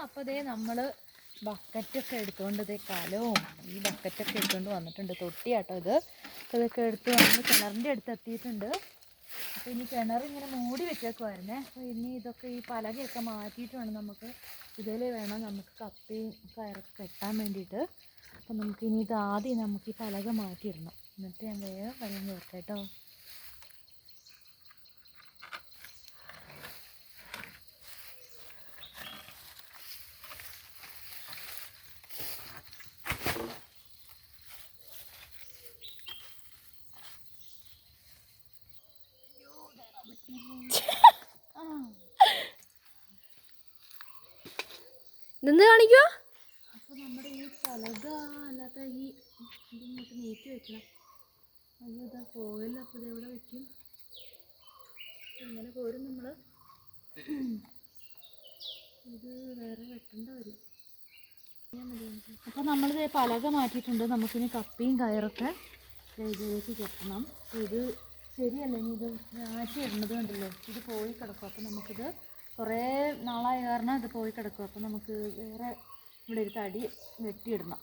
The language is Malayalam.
അപ്പോൾ അതേ നമ്മൾ ബക്കറ്റൊക്കെ എടുത്തുകൊണ്ട് കലവും ഈ ബക്കറ്റൊക്കെ എടുത്തുകൊണ്ട് വന്നിട്ടുണ്ട്. തൊട്ടിയാട്ടോ ഇത്. ഇതൊക്കെ എടുത്ത് വന്ന് കിണറിൻ്റെ അടുത്ത് എത്തിയിട്ടുണ്ട്. അപ്പോൾ ഇനി കിണർ ഇങ്ങനെ മൂടി വെച്ചേക്കുമായിരുന്നേ. അപ്പോൾ ഇനി ഇതൊക്കെ ഈ പലകയൊക്കെ മാറ്റിയിട്ട് വേണം നമുക്ക് ഇതിൽ വേണം നമുക്ക് കപ്പയും കയറൊക്കെ കെട്ടാൻ വേണ്ടിയിട്ട്. അപ്പോൾ നമുക്കിനി ഇത് ആദ്യം നമുക്ക് ഈ പലക മാറ്റിയിടണം. എന്നിട്ട് ഞാൻ വേഗം വെള്ളം ചേർക്കാം കേട്ടോ. ഇതെന്ത് കാണിക്കുക? അപ്പോൾ നമ്മുടെ ഈ പലക അല്ലാത്ത ഈ ഇതിങ്ങോട്ട് നീക്കി വെക്കണം. അയ്യോ ഇതാ പോയില്ല. അപ്പോൾ ഇതെവിടെ വെക്കും? ഇങ്ങനെ പോരും നമ്മൾ. ഇത് വേറെ വെട്ടേണ്ട വരും. അപ്പോൾ നമ്മളിത് പലക മാറ്റിയിട്ടുണ്ട്. നമുക്കിനി കപ്പിയും കയറൊക്കെ ഇതിലേക്ക് കെട്ടണം. അപ്പോൾ ഇത് ശരിയല്ല, ഇനി ഇത് മാറ്റി ഇടുന്നത് കണ്ടല്ലോ, ഇത് പോയി കിടക്കും. അപ്പോൾ നമുക്കിത് കുറേ നാളായ കാരണം ഇത് പോയി കിടക്കും. അപ്പോൾ നമുക്ക് വേറെ ഇവിടെ ഒരു തടി വെട്ടിയിടണം.